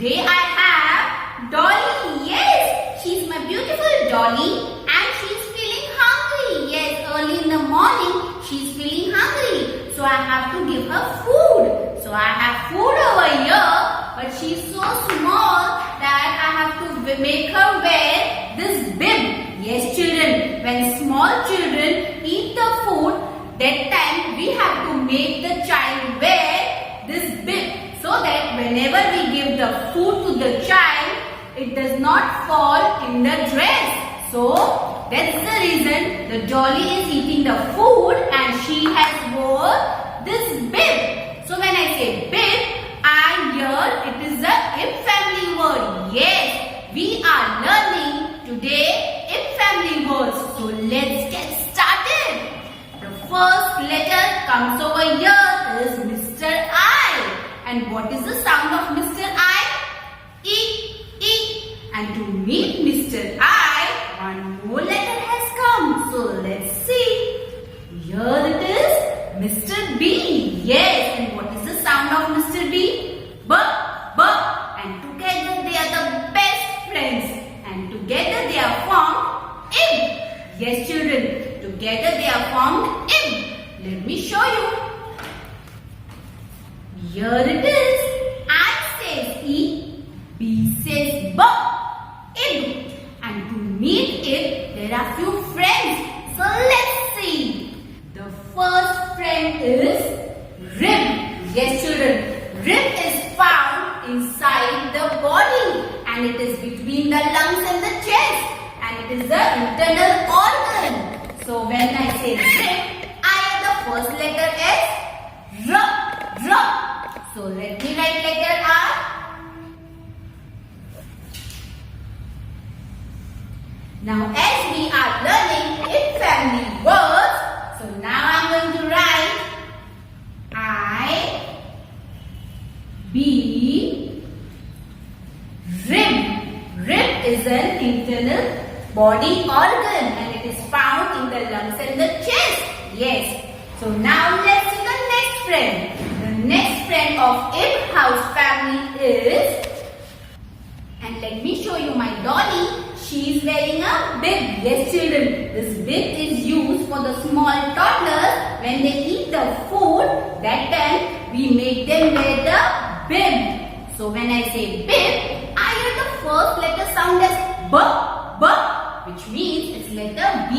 Today I have Dolly. Yes, she's my beautiful Dolly and she's feeling hungry. Yes, early in the morning she's feeling hungry. So I have to give her food. So I have food over here, but she's so small that I have to make her wear this bib. Yes, children, when small children eat the food, that time we have to make the child wear this bib, so that whenever we give the food to the child, it does not fall in the dress. So that's the reason the Dolly is eating the food and she has wore this bib. So when I say bib, I hear it is a ip family word. Yes, we are learning today ip family words. So let's get started. The first letter comes over here is Mr. I. And what is the sound of Mr. I? E, E. And to meet Mr. I, one more letter has come. So let's see. Here it is, Mr. B. Yes, and what is the sound of Mr. B? B, B. And together they are the best friends. And together they are formed IB. Yes, children, together they are formed IB. Let me show you. Here it is. I says E, B says B, IB. And to meet it, there are few friends. So let's see. The first friend is rib. Yes, children, rib is found inside the body and it is between the lungs and the chest, and it is the internal organ. So when I say rib, I have the first letter as R, R. So let me write letter R. Now as we are learning ip family words, so now I am going to write I, B, rib. Rib is an internal body organ and it is found in the lungs and the chest. Yes. So now let's see the next friend. The next friend of ip house family is, and let me show you my Dolly. She is wearing a bib. Yes, children, this bib is used for the small toddlers when they eat the food. That time we make them wear the bib. So when I say bib, I hear the first letter sound as B, B, which means it's letter B.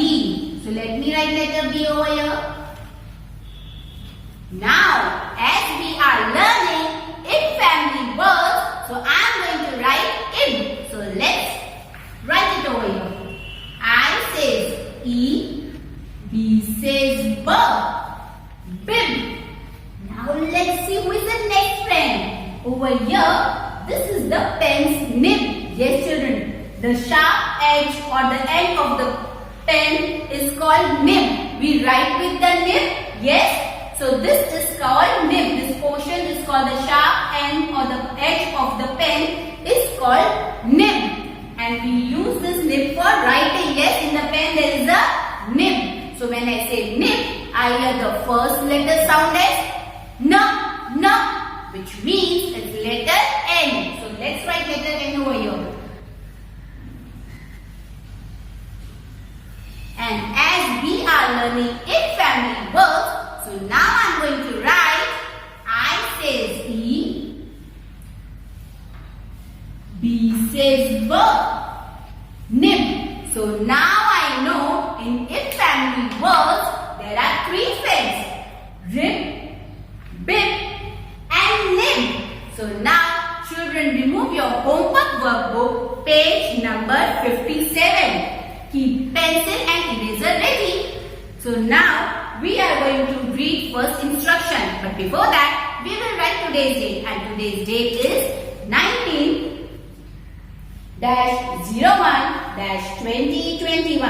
So let me write letter B over here. Now, as we are learning ip family words, so I am going to write ib. So let's write it over here. I says E, B says B, bib. Now let's see who is the next friend. Over here, this is the pen's nib. Yes, children, the sharp edge or the end of the pen is called nib. We write with the nib. Yes. So this is called nib. This portion is called the sharp end or the edge of the pen is called nib. And we use this nib for writing. Yes, in the pen there is a nib. So when I say nib, I hear the first letter sound as N, N, which means it's letter N. So let's write letter N over here. And as we are learning ip family words, so now I am going to write I says E, B says B, nib. So now I know in ip family words there are three friends, rib, bib and nib. So now children, remove your homework workbook, page number 57. Keep pencil and eraser ready. So now we are going to read first instruction. But before that, we will write today's date. And today's date is 19-01-2021.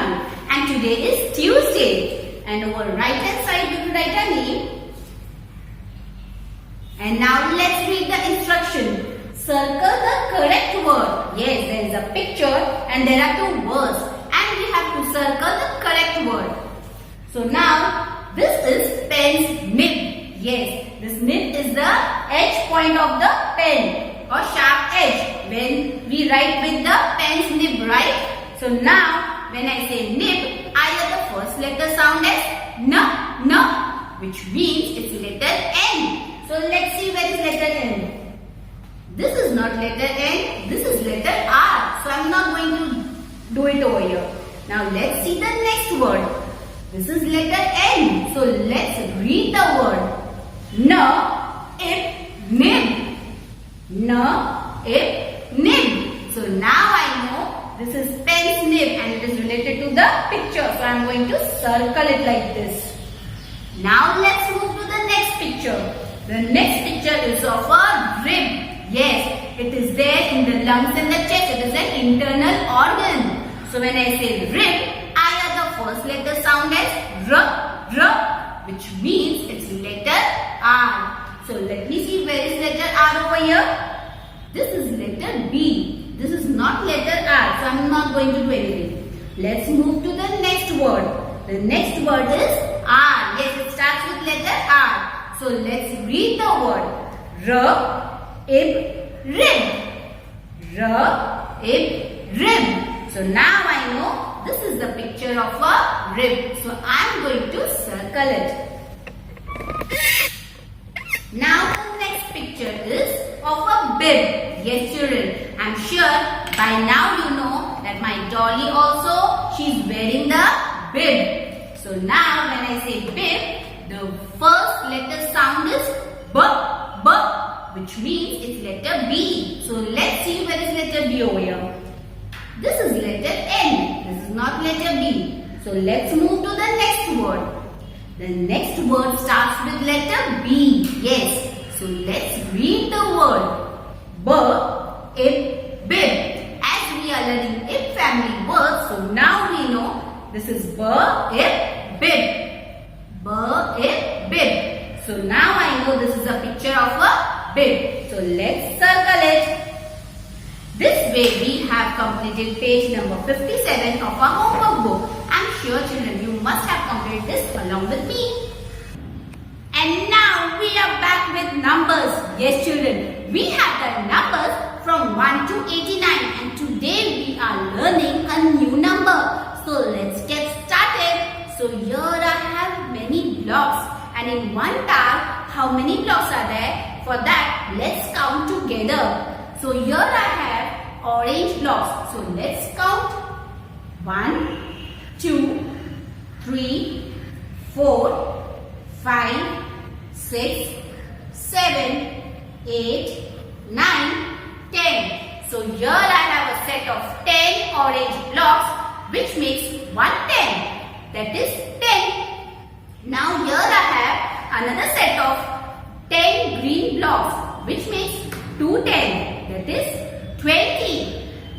And today is Tuesday. And over right hand side, we will write a name. And now let's read the instruction. Circle the correct word. Yes, there is a picture and there are two words. And we have to circle the correct word. So now this is pen's nib. Yes, this nib is the edge point of the pen. or sharp edge when we write with the pen's nib, right? So now when I say nib, I hear the first letter sound as n, which means it's letter N. So let's see where is letter N. This is not letter N, this is letter R. So I'm not going to do it over here. Now let's see the next word. This is letter N. So let's read the word. Nib. Nib. So now I know this is pen's nib and it is related to the picture. So I'm going to circle it like this. Now let's move to the next picture. The next picture is of a rib. Yes, it is there in the lungs and the chest. It is an internal organ. So when I say rib, I hear the first letter sound as r, which means it's letter R. So let me see where is letter R over here. This is letter B. This is not letter R. So I'm not going to do anything. Let's move to the next word. The next word is R. Yes, it starts with letter R. So let's read the word. Rib. So now I know this is the picture of a rib. So I'm going to circle it. Now the next picture is of a bib. Yes children, I'm sure by now you know that my dolly also, she's wearing the bib. So now when I say bib, the first letter sound is b, which means it's letter B. So let's see where is letter B over here. This is letter N. This is not letter B. So let's move to the next word. The next word starts with letter B. Yes. So let's read the word. Bib. As we are learning ib family words, so now we know this is bib. So now I know this is a picture of a bib. So let's circle it. This way we have completed page number 57 of our homework book. I'm sure children you must have completed this along with me. And now we are back with numbers. Yes children, we have the numbers from 1 to 89 and today we are learning a new number. So let's get started. So here I have many blocks and in one tower how many blocks are there? For that let's count together. So here I have orange blocks. So let's count. 1, 2, 3, 4, 5, 6, 7, 8, 9, 10. So here I have a set of 10 orange blocks which makes 110. That is 10. Now here I have another set of 10 green blocks which makes 210. That is 20.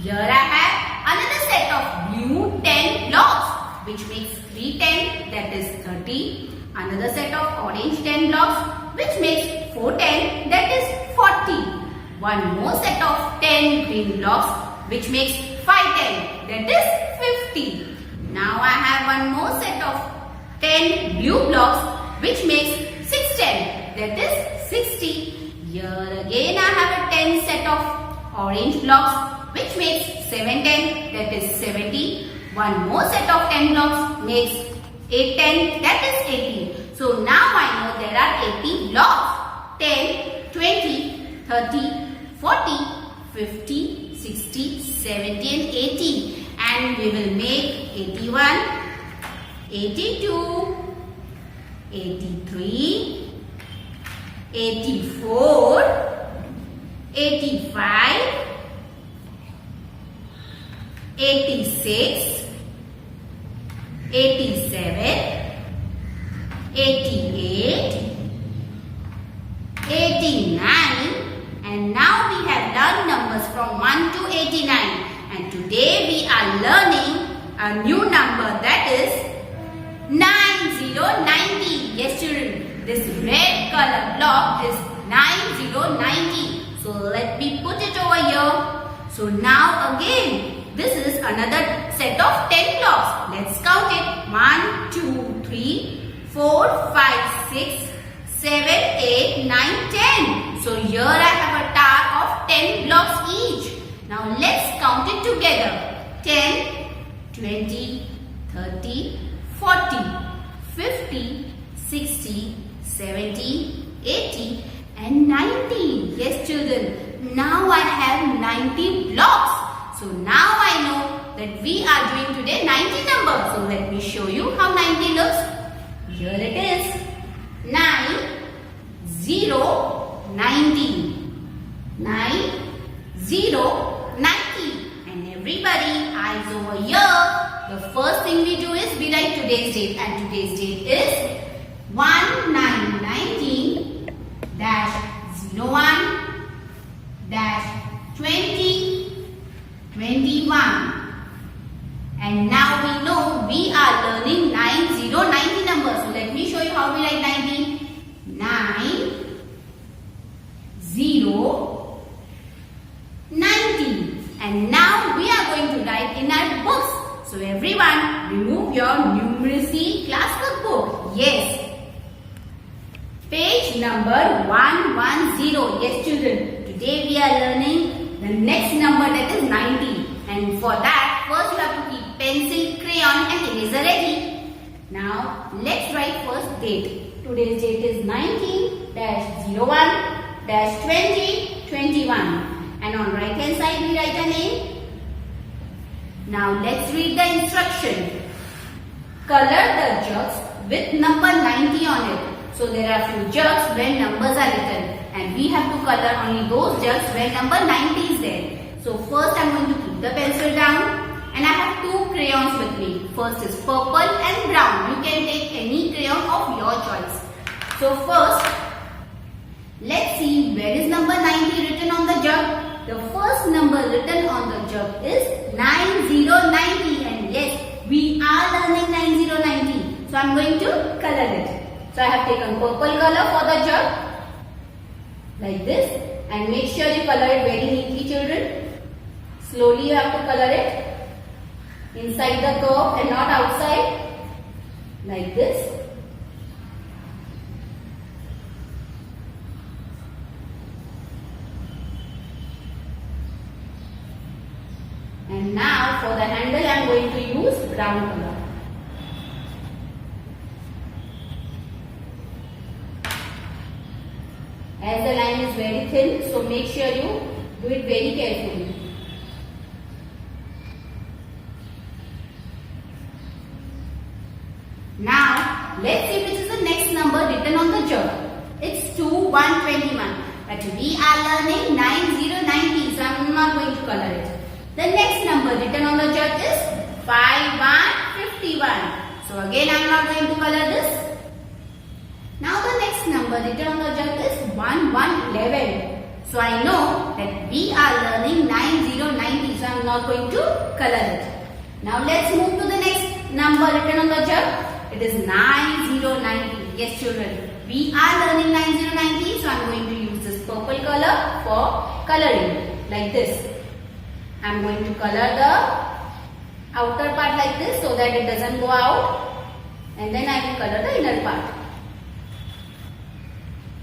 Here I have another set of blue 10 blocks which makes 310. That is 30. Another set of orange 10 blocks which makes 410. That is 40. One more set of 10 green blocks which makes 510. That is 50. Now I have one more set of 10 blue blocks which makes 610. That is 60. Here again I have a 10 set of orange blocks which makes 710. That is 70. One more set of 10 blocks makes 810. That is 80. So now I know there are 80 blocks. 10, 20, 30, 40, 50, 60, 70 and 80. And we will make 81, 82, 83, 84, 85, 86, 87, 88, 89, and now we have learned numbers from 1 to 89. And today we are learning a new number that is 9090. Yes children, this red color block is 9090. So let me put it over here. So now again, this is another set of 10 blocks. Let's count it. 1, 2, 3, 4, 5, 6, 7, 8, 9, 10. So here I have a tower of 10 blocks each. Now let's count it together. 10, 20, 30, 40, 50, 60, 70, 80 and 90. Yes children, now I have 90 blocks. So now I know that we are doing today 90 numbers. So let me show you how 90 looks. Here it is. 9, 0, 90. 9, 0, 90. And everybody, eyes over here. The first thing we do is we write today's date. And today's date is 1-9-19-01-20-21. And now we know we are learning 90 numbers. So let me show you how we write 90. 9, 0, 90. And now we are going to write in our books. So everyone, remove your numeracy classwork book. Yes. Page number 110. Yes children, today we are learning the next number, that is 90. And for that, first you have to keep pencil, crayon and eraser ready. Now let's write first date. Today's date is 19-01-2021. And on right hand side we write a name. Now let's read the instruction. Color the jugs with number 90 on it. So there are few jugs where numbers are written. And we have to color only those jugs where number 90 is there. So first I am going to keep the pencil down. And I have two crayons with me. First is purple and brown. You can take any crayon of your choice. So first, let's see where is number 90 written on the jug. The first number written on the jug is 9090. And yes, we are learning 9090. So I am going to color it. So I have taken purple color for the jug. Like this. And make sure you color it very neatly children. Slowly you have to color it. Inside the curve and not outside. Like this. And now for the handle I am going to use brown color. As the line is very thin, so make sure you do it very carefully. Now let's see which is the next number written on the jug. It's 2121. But we are learning 9090, so I am not going to color it. The next number written on the jug is 5151. So again I am not going to color this. Now the next number written on the jug is 1111. So I know that we are learning 9090, so I am not going to color it. Now let's move to the next number written on the jug. It is 9090. Yes children, we are learning 9090, so I am going to use this purple color for coloring. Like this. I am going to color the outer part like this so that it doesn't go out. And then I will color the inner part.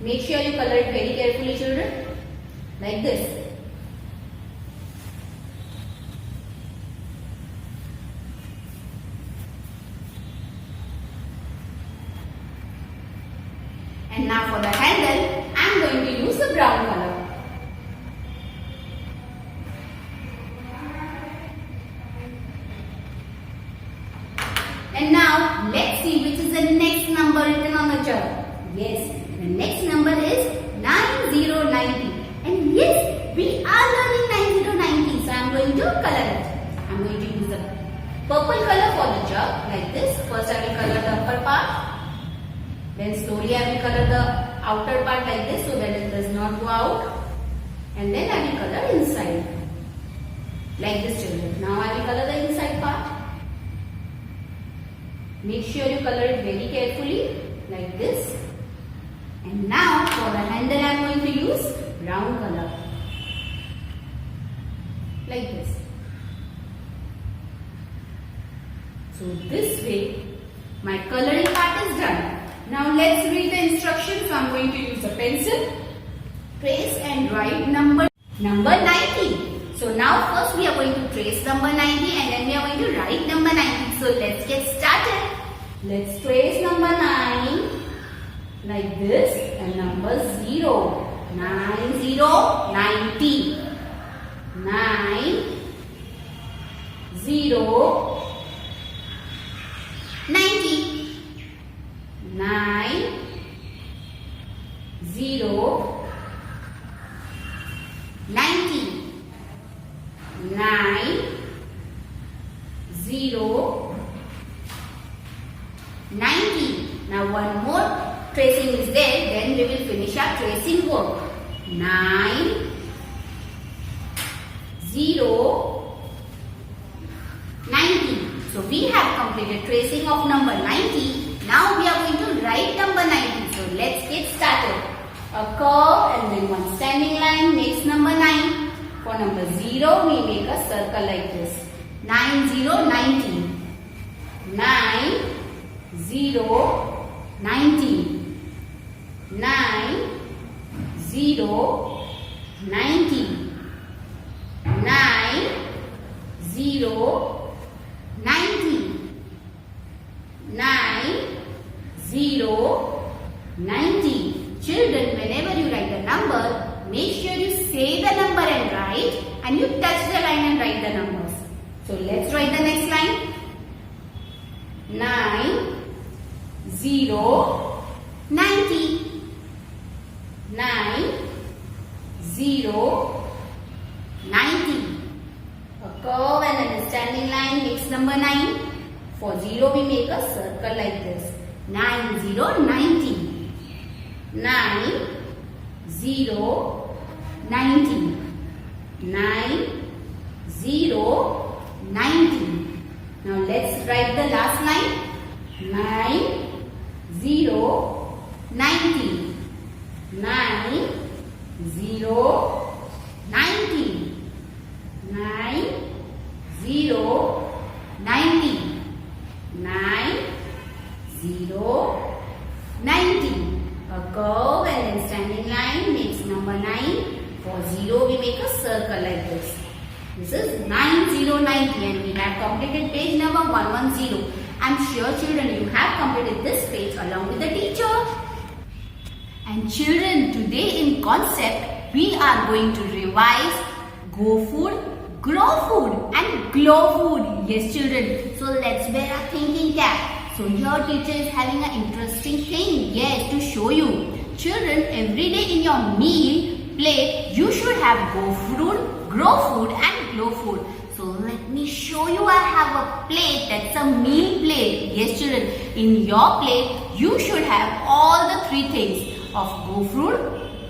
Make sure you color it very carefully children. Like this. And now for the handle, I am going to use the brown color. And now let's see which is the next number written on the jug. Yes, the next number is 9090. And yes, we are learning 9090. So I am going to color it. I am going to use the purple color for the jug like this. First I will color the upper part. Then slowly I will color the outer part like this so that it does not go out. And then I will color inside. Like this children. Now I will color the inside part. Make sure you color it very carefully like this. And now for the handle I am going to use brown color. Like this. So this way my coloring part is done. Now let's read the instructions. So I am going to use a pencil. Trace and write number. number 90. So now first we are going to trace number 90 and then we are going to write number 90. So let's get started. Let's trace number 9 like this and number 0. 90, 90. 9, 0, 90. 9, 0, 90. 9, 0, 90. Now one more tracing is there, then we will finish our tracing work. 9, 0, 90. So we have completed tracing of number 90. Now we are going to write number 90. So let's get started. A curve and then one standing line makes number 9. For number 0, we make a circle like this. 9, 0, 90. 9, 0, 90. 9, 0, 90. 9, 0, 90. 9, 0, 90. Children, whenever you write a number, make sure you say the number and write, and you touch the line and write the numbers. So let's write the next line. 9, 0, 90. 9, 0, 90. A curve and a standing line makes number 9. For 0, we make a circle like this. 9, 0, 90. 9, 0, 90. 9, 0, 90. Now let's write the last line. 9, 0, 90. 9, 0, 90. 9, 0, 90. 9, 0, 90. A curve and then standing line makes number 9. For 0, we make a circle like this. This is 9090 and we have completed page number 110. I'm sure children you have completed this page along with the teacher. And children, today in concept we are going to revise Go Food, Grow Food and Glow Food. Yes children, so let's wear our thinking cap. So your teacher is having an interesting thing, yes, to show you. Children, every day in your meal plate, you should have Go Food, Grow Food and Glow Food. So let me show you. I have a plate, that's a meal plate. Yes children, in your plate, you should have all the three things of Go Food,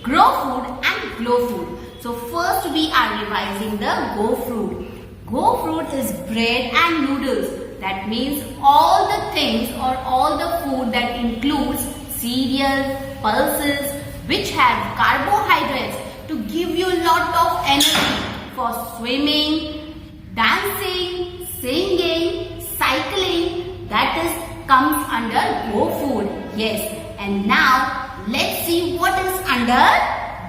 Grow Food and Glow Food. So first we are revising the Go Food. Go Food is bread and noodles. That means all the things or all the food that includes cereal, pulses, which have carbohydrates to give you a lot of energy for swimming, dancing, singing, cycling. That is comes under Go Food. Yes. And now let's see what is under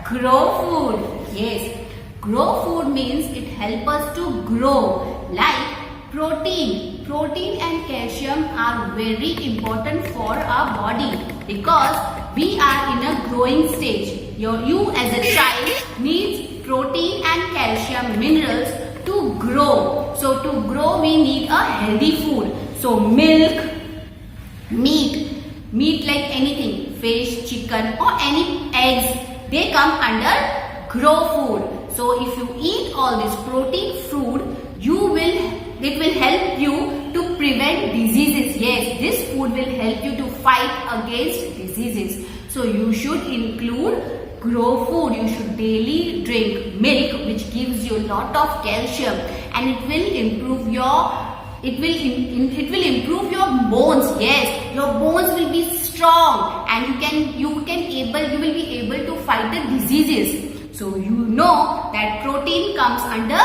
Grow Food. Yes. Grow Food means it helps us to grow, like protein. Protein and calcium are very important for our body because we are in a growing stage. You as a child needs protein and calcium minerals to grow. So to grow we need a healthy food. So milk, meat like anything, fish, chicken or any eggs, they come under Grow Food. So if you eat all this protein food, it will help you to prevent diseases. Yes, this food will help you to fight against diseases. So you should include Grow Food. You should daily drink milk, which gives you a lot of calcium, and it will improve your bones. Yes, your bones will be strong, and you will be able to fight the diseases. So you know that protein comes under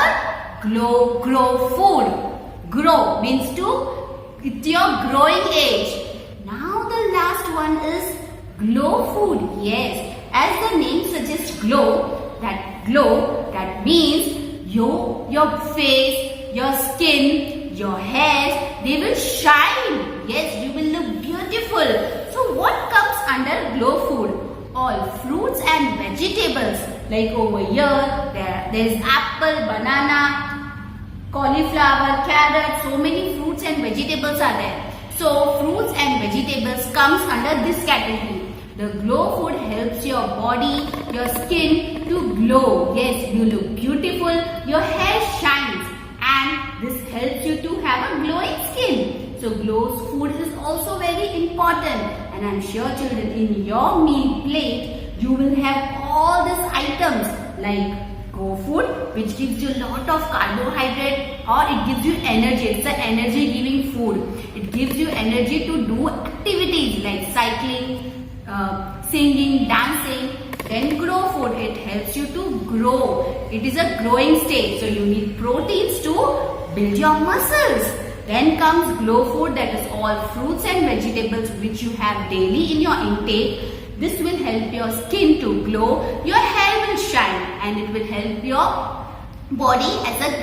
Grow Food. Grow means it's your growing age. Now the last one is Glow Food. Yes, as the name suggests, glow, that glow, that means your face, your skin, your hairs, they will shine. Yes, you will look beautiful. So what comes under glow food? All fruits and vegetables. Like over here, there is apple, banana, cauliflower, carrot, so many fruits and vegetables are there. So fruits and vegetables comes under this category. The glow food helps your body, your skin to glow. Yes, you look beautiful, your hair shines, and this helps you to have a glowing skin. So glow food is also very important, and I'm sure children, in your meal plate you will have all these items like glow food, which gives you a lot of carbohydrate, or it gives you energy. It's an energy giving food. It gives you energy to do activities like cycling, singing, dancing. Then grow food, it helps you to grow. It is a growing stage, so you need proteins to build your muscles. Then comes glow food, that is all fruits and vegetables which you have daily in your intake. This will help your skin to glow, your hair will shine, and it will help your body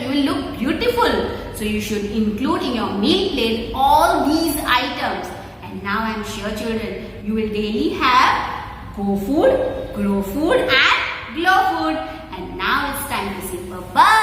you will look beautiful. So you should include in your meal plate all these items. And now I am sure children, you will daily have go food, grow food and glow food. And now it's time to say bye-bye.